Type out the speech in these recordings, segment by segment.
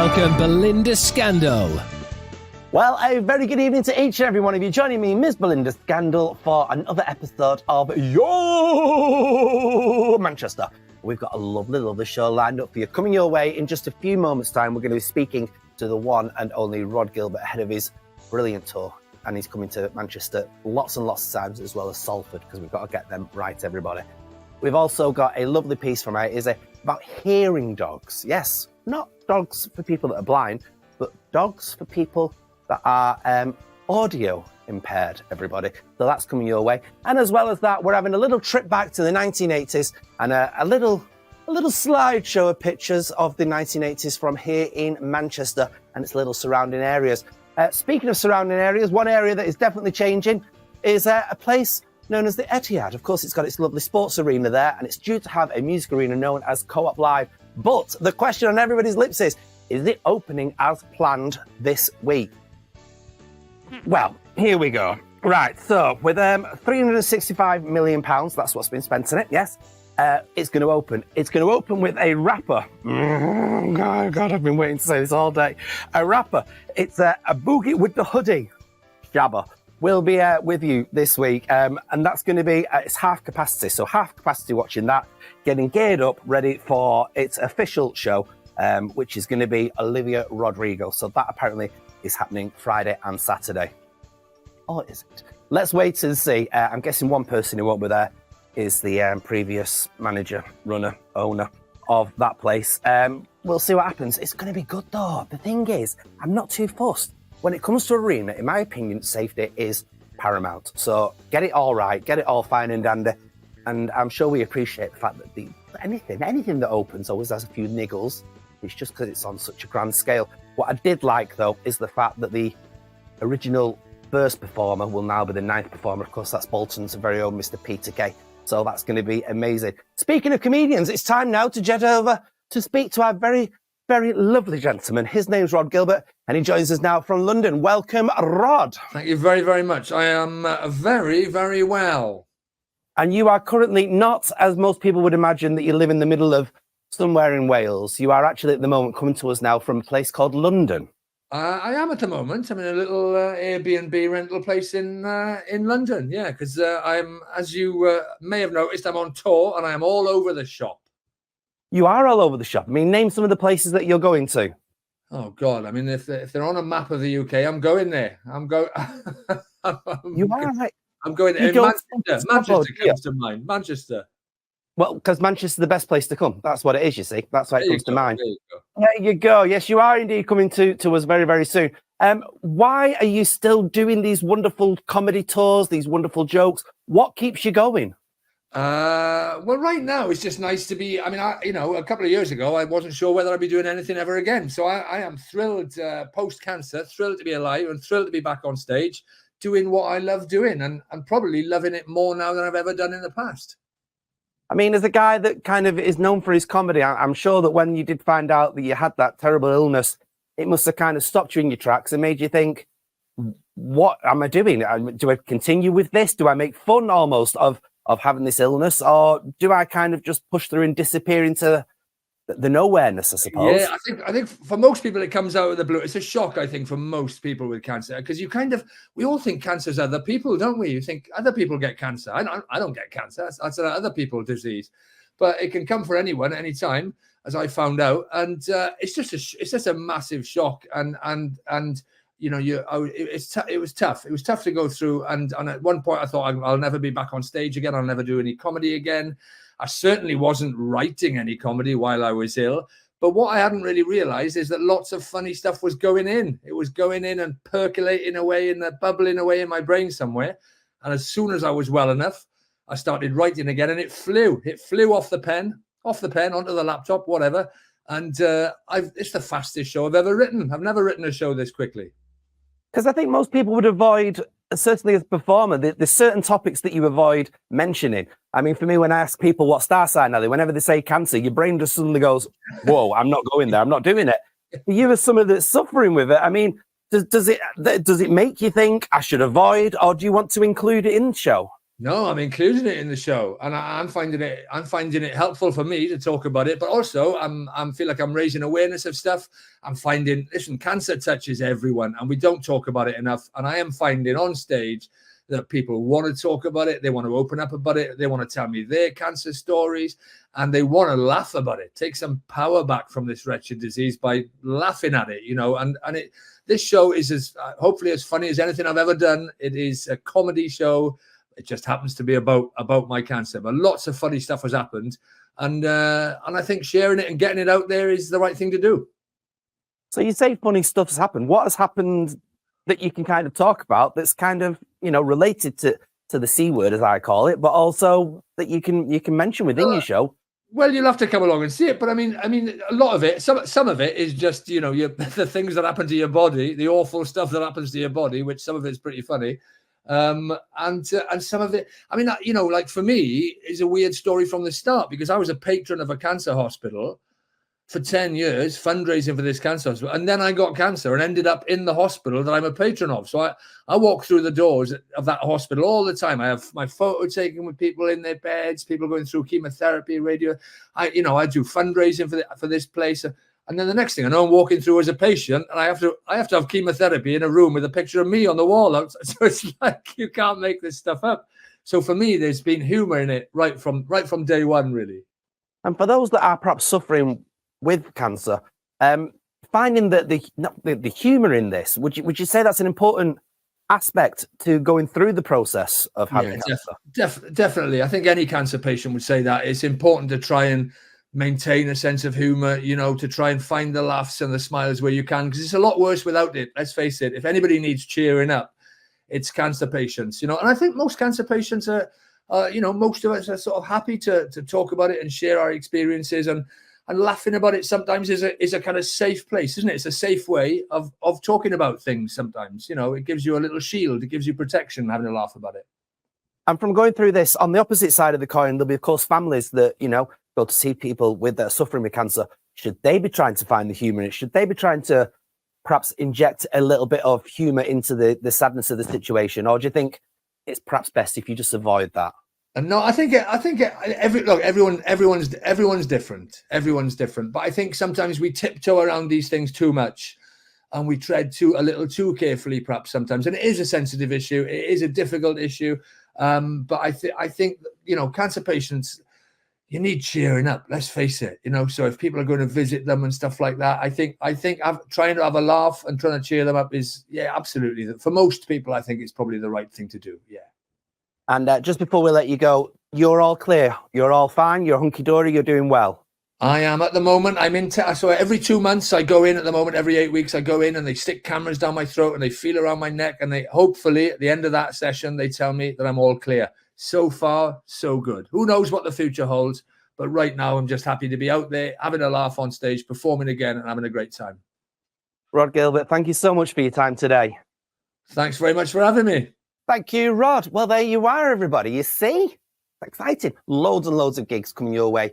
welcome Belinda Scandal. Well, a very good evening to each and every one of you. Joining me, Miss Belinda Scandal, for another episode of Yo Manchester. We've got a lovely show lined up for you. Coming your way in just a few moments' time, we're going to be speaking to the one and only Rhod Gilbert ahead of his brilliant tour. And he's coming to Manchester lots and lots of times, as well as Salford, because we've got to get them right, everybody. We've also got a lovely piece from Izzy about hearing dogs. Yes, not dogs for people that are blind, but dogs for people that are audio impaired, everybody. So that's coming your way. And as well as that, we're having a little trip back to the 1980s and a little slideshow of pictures of the 1980s from here in Manchester and its little surrounding areas. Speaking of surrounding areas, one area that is definitely changing is a place known as the Etihad. Of course, it's got its lovely sports arena there, and it's due to have a music arena known as Co-op Live. But the question on everybody's lips is it opening as planned this week? Well, here we go. Right, so with £365 million, that's what's been spent on it, yes, it's going to open. It's going to open with a rapper. God, I've been waiting to say this all day. A rapper. It's a Boogie with the Hoodie. Jabba will be with you this week, and that's going to be it's half capacity. So half capacity watching that, getting geared up, ready for its official show, which is going to be Olivia Rodrigo. So that apparently is happening Friday and Saturday. Or is it? Let's wait and see. I'm guessing one person who won't be there is the previous manager, runner, owner of that place. We'll see what happens. It's going to be good though. The thing is, I'm not too fussed. When it comes to arena, in my opinion, safety is paramount. So get it all right, get it all fine and dandy. And I'm sure we appreciate the fact that anything that opens always has a few niggles. It's just because it's on such a grand scale. What I did like, though, is the fact that the original first performer will now be the ninth performer. Of course, that's Bolton's very own Mr. Peter Kay. So that's going to be amazing. Speaking of comedians, it's time now to jet over to speak to our very, very lovely gentleman. His name's Rhod Gilbert, and he joins us now from London. Welcome, Rhod. Thank you very, very much. I am very, very well. And you are currently not, as most people would imagine, that you live in the middle of somewhere in Wales. You are actually at the moment coming to us now from a place called London. I am at the moment. I'm in a little Airbnb rental place in London. Yeah, because I'm, as you may have noticed, I'm on tour and I am all over the shop. You are all over the shop. I mean, name some of the places that you're going to. Oh God! I mean, if they're on a map of the UK, I'm going there. You are right. I'm going to Manchester. Manchester comes to mind. Manchester. Well, because Manchester's the best place to come. That's what it is, you see. That's why it comes to mind. There you go. Yes, you are indeed coming to us very, very soon. Why are you still doing these wonderful comedy tours, these wonderful jokes? What keeps you going? Well, right now it's just nice to be. I mean, a couple of years ago, I wasn't sure whether I'd be doing anything ever again. So I am thrilled, post-cancer, thrilled to be alive and thrilled to be back on stage, doing what I love doing, and probably loving it more now than I've ever done in the past. I mean, as a guy that kind of is known for his comedy, I'm sure that when you did find out that you had that terrible illness, it must have kind of stopped you in your tracks and made you think, what am I doing? Do I continue with this? Do I make fun almost of having this illness? Or do I kind of just push through and disappear into the nowhereness, I suppose? Yeah, I think for most people, it comes out of the blue. It's a shock, I think, for most people with cancer, because we all think cancer's other people, don't we? You think other people get cancer. I don't get cancer. That's other people's disease. But it can come for anyone, anytime, as I found out. And it's just a massive shock. And it was tough. It was tough to go through. And at one point, I thought I'll never be back on stage again. I'll never do any comedy again. I certainly wasn't writing any comedy while I was ill. But what I hadn't really realized is that lots of funny stuff was going in. It was going in and percolating away and bubbling away in my brain somewhere. And as soon as I was well enough, I started writing again, and it flew. It flew off the pen onto the laptop, whatever. And it's the fastest show I've ever written. I've never written a show this quickly. Because I think most people would avoid, certainly as a performer, there's certain topics that you avoid mentioning. I mean, for me, when I ask people what star sign are they, whenever they say cancer, your brain just suddenly goes, whoa, I'm not going there. I'm not doing it. For you as someone that's suffering with it, I mean, does it make you think I should avoid, or do you want to include it in the show? No, I'm including it in the show, and I'm finding it helpful for me to talk about it. But also, I'm feel like I'm raising awareness of stuff. I'm finding, listen, cancer touches everyone, and we don't talk about it enough. And I am finding on stage that people want to talk about it. They want to open up about it. They want to tell me their cancer stories, and they want to laugh about it. Take some power back from this wretched disease by laughing at it, This show is as hopefully as funny as anything I've ever done. It is a comedy show. It just happens to be about my cancer, but lots of funny stuff has happened, and I think sharing it and getting it out there is the right thing to do. So you say funny stuff has happened. What has happened that you can kind of talk about that's kind of related to the C word, as I call it, but also that you can mention within your show? Well, you'll have to come along and see it, but I mean, a lot of it, some of it is just the things that happen to your body, the awful stuff that happens to your body, which some of it's pretty funny. And some of it, like for me, is a weird story from the start, because I was a patron of a cancer hospital for 10 years, fundraising for this cancer hospital, and then I got cancer and ended up in the hospital that I'm a patron of. So I walk through the doors of that hospital all the time. I have my photo taken with people in their beds, people going through chemotherapy, radio. I do fundraising for this place. And then the next thing I know, I'm walking through as a patient, and I have to have chemotherapy in a room with a picture of me on the wall. So it's like you can't make this stuff up. So for me, there's been humor in it right from day one, really. And for those that are perhaps suffering with cancer, finding that the humor in this, would you say that's an important aspect to going through the process of having cancer? Definitely. I think any cancer patient would say that it's important to try and maintain a sense of humor, to try and find the laughs and the smiles where you can, because it's a lot worse without it. Let's face it. If anybody needs cheering up, it's cancer patients, and I think most cancer patients are, most of us are sort of happy to talk about it and share our experiences, and laughing about it sometimes is a kind of safe place, isn't it? It's a safe way of talking about things sometimes. It gives you a little shield, it gives you protection, having a laugh about it. And from going through this, on the opposite side of the coin, there'll be, of course, families that, go to see people suffering with cancer. Should they be trying to find the humour in it? Should they be trying to perhaps inject a little bit of humour into the sadness of the situation? Or do you think it's perhaps best if you just avoid that? And no, I think everyone's different. Everyone's different. But I think sometimes we tiptoe around these things too much, and we tread a little too carefully, perhaps sometimes. And it is a sensitive issue. It is a difficult issue. But I think cancer patients, you need cheering up. Let's face it. So if people are going to visit them and stuff like that, I think trying to have a laugh and trying to cheer them up is, absolutely. For most people, I think it's probably the right thing to do. Yeah. And just before we let you go, you're all clear. You're all fine. You're hunky-dory. You're doing well. I am at the moment. I'm in. So every 2 months I go in. At the moment, every 8 weeks I go in, and they stick cameras down my throat and they feel around my neck, and they hopefully at the end of that session they tell me that I'm all clear. So far, so good. Who knows what the future holds? But right now, I'm just happy to be out there, having a laugh on stage, performing again, and having a great time. Rhod Gilbert, thank you so much for your time today. Thanks very much for having me. Thank you, Rhod. Well, there you are, everybody. You see? Exciting. Loads and loads of gigs coming your way.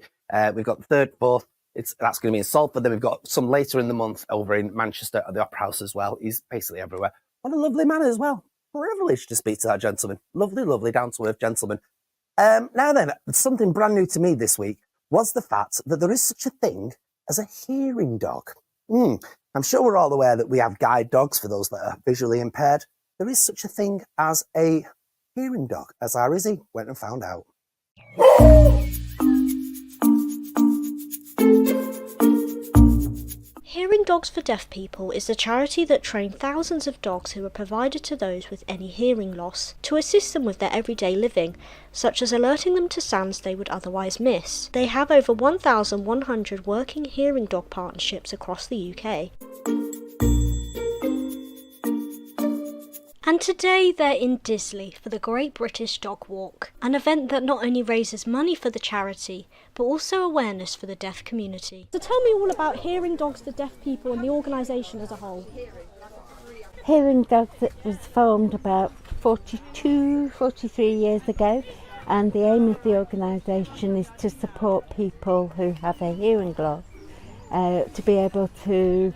We've got the 3rd, 4th. That's going to be in Salford. Then we've got some later in the month over in Manchester at the Opera House as well. He's basically everywhere. What a lovely man as well. Privileged to speak to that gentleman. Lovely, lovely, down-to-earth gentleman. Now then, something brand new to me this week was the fact that there is such a thing as a hearing dog. I'm sure we're all aware that we have guide dogs for those that are visually impaired. There is such a thing as a hearing dog, as our Izzy went and found out. Hearing Dogs for Deaf People is a charity that train thousands of dogs who are provided to those with any hearing loss to assist them with their everyday living, such as alerting them to sounds they would otherwise miss. They have over 1,100 working hearing dog partnerships across the UK. And today they're in Disley for the Great British Dog Walk, an event that not only raises money for the charity, but also awareness for the deaf community. So tell me all about Hearing Dogs for Deaf People and the organisation as a whole. Hearing Dogs was formed about 43 years ago, and the aim of the organisation is to support people who have a hearing loss, to be able to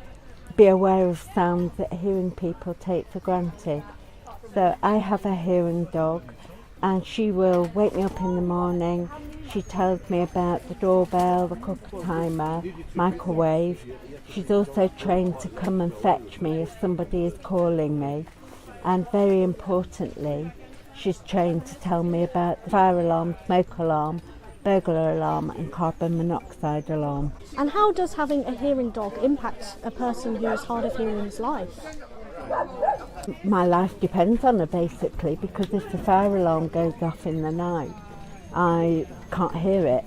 be aware of sounds that hearing people take for granted. So I have a hearing dog, and she will wake me up in the morning. She tells me about the doorbell, the cooker timer, microwave. She's also trained to come and fetch me if somebody is calling me. And very importantly, she's trained to tell me about the fire alarm, smoke alarm, burglar alarm and carbon monoxide alarm. And how does having a hearing dog impact a person who is hard of hearing's life? My life depends on her basically, because if the fire alarm goes off in the night, I can't hear it,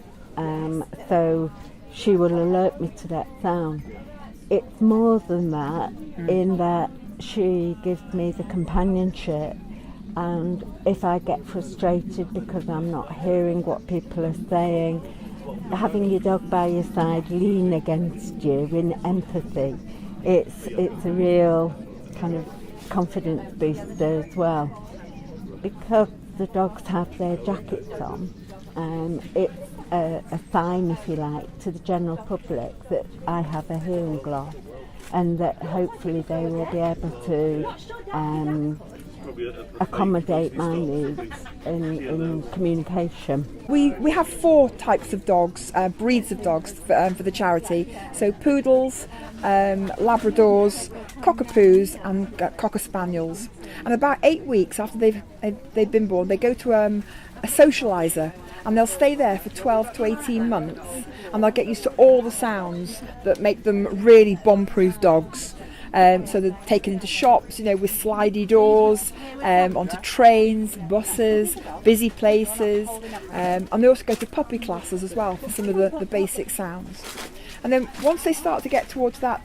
so she will alert me to that sound. It's more than that, in that she gives me the companionship, and if I get frustrated because I'm not hearing what people are saying, having your dog by your side lean against you in empathy, it's a real kind of confidence booster as well. Because the dogs have their jackets on, it's a sign, if you like, to the general public that I have a hearing loss, and that hopefully they will be able to accommodate my needs in communication. We have 4 types of dogs, breeds of dogs for the charity. So poodles, Labradors, Cockapoos and Cocker Spaniels. And about 8 weeks after they've been born, they go to a socialiser, and they'll stay there for 12 to 18 months, and they'll get used to all the sounds that make them really bomb-proof dogs. So they're taken into shops, with slidey doors, onto trains, buses, busy places, and they also go to puppy classes as well for some of the basic sounds. And then once they start to get towards that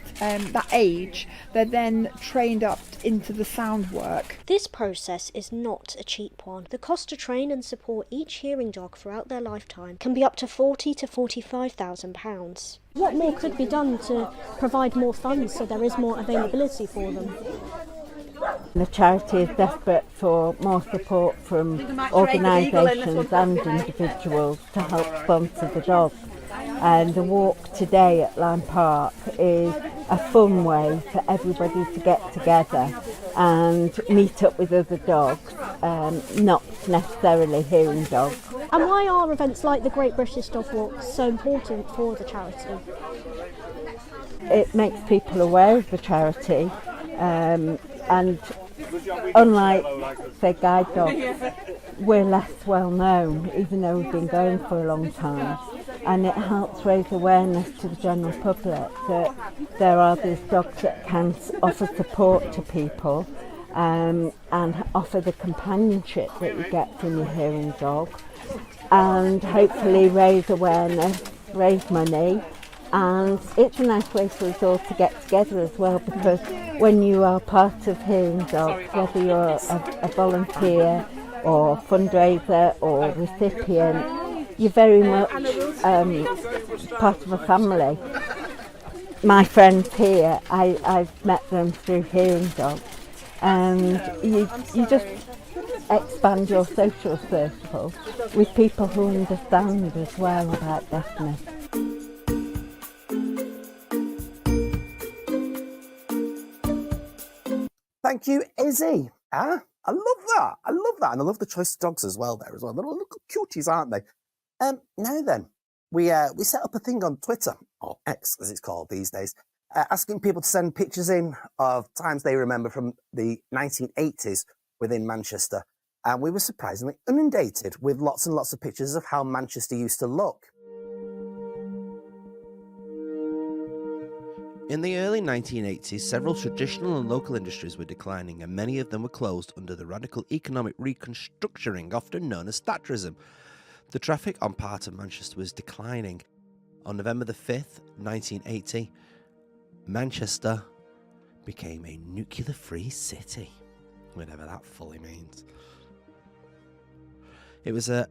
age, they're then trained up into the sound work. This process is not a cheap one. The cost to train and support each hearing dog throughout their lifetime can be up to £40,000 to £45,000. What more could be done to provide more funds so there is more availability for them? The charity is desperate for more support from organisations and individuals to help sponsor the dogs. And the walk today at Lime Park is a fun way for everybody to get together and meet up with other dogs, not necessarily hearing dogs. And why are events like the Great British Dog Walk so important for the charity? It makes people aware of the charity, and unlike, say, guide dogs, we're less well known, even though we've been going for a long time. And it helps raise awareness to the general public that there are these dogs that can offer support to people, and offer the companionship that you get from your hearing dog, and hopefully raise awareness, raise money. And it's a nice way for us all to get together as well, because when you are part of Hearing Dogs, whether you're a volunteer or fundraiser or recipient, you're very much part of a family. My friends here, I've met them through Hearing Dogs, and you just expand your social circle with people who understand as well about deafness. Thank you, Izzy. I love that. I love that. And I love the choice of dogs as well there as well. They're all little cuties, aren't they? Now then, we set up a thing on Twitter, or X as it's called these days, asking people to send pictures in of times they remember from the 1980s within Manchester. And we were surprisingly inundated with lots and lots of pictures of how Manchester used to look. In the early 1980s, several traditional and local industries were declining, and many of them were closed under the radical economic reconstructuring, often known as Thatcherism. The traffic on part of Manchester was declining. On November the 5th, 1980, Manchester became a nuclear-free city, whatever that fully means. It was a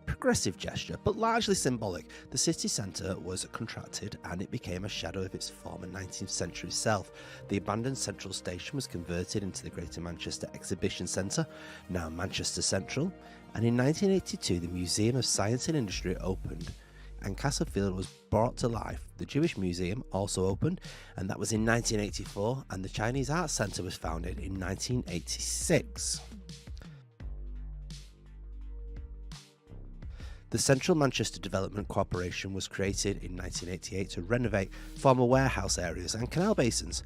progressive gesture, but largely symbolic. The city centre was contracted and it became a shadow of its former 19th century self. The abandoned Central Station was converted into the Greater Manchester Exhibition Centre, now Manchester Central, and in 1982 the Museum of Science and Industry opened and Castlefield was brought to life. The Jewish Museum also opened, and that was in 1984, and the Chinese Arts Centre was founded in 1986. The Central Manchester Development Corporation was created in 1988 to renovate former warehouse areas and canal basins.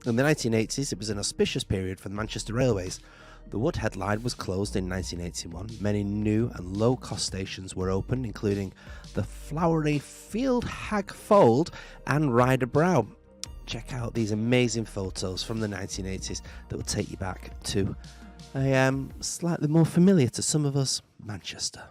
In the 1980s, it was an auspicious period for the Manchester Railways. The Woodhead line was closed in 1981. Many new and low-cost stations were opened, including the flowery Field Hag Fold and Ryder Brow. Check out these amazing photos from the 1980s that will take you back to a slightly more familiar to some of us, Manchester.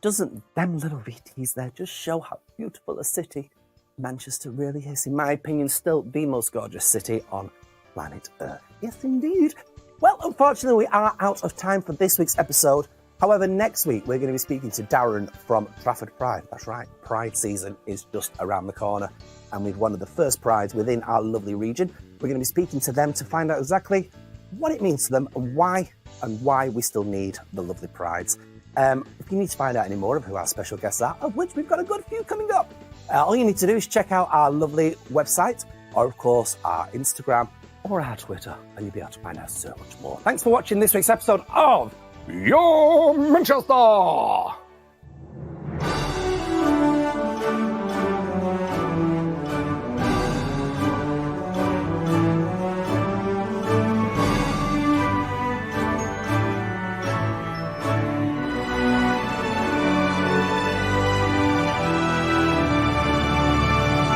Doesn't them little VTs there just show how beautiful a city Manchester really is? In my opinion, still the most gorgeous city on planet Earth. Yes, indeed. Well, unfortunately, we are out of time for this week's episode. However, next week, we're going to be speaking to Darren from Trafford Pride. That's right, Pride season is just around the corner. And with one of the first prides within our lovely region, we're going to be speaking to them to find out exactly what it means to them and why we still need the lovely prides. If you need to find out any more of who our special guests are, of which we've got a good few coming up, all you need to do is check out our lovely website, or of course our Instagram or our Twitter, and you'll be able to find out so much more. Thanks for watching this week's episode of Your Manchester!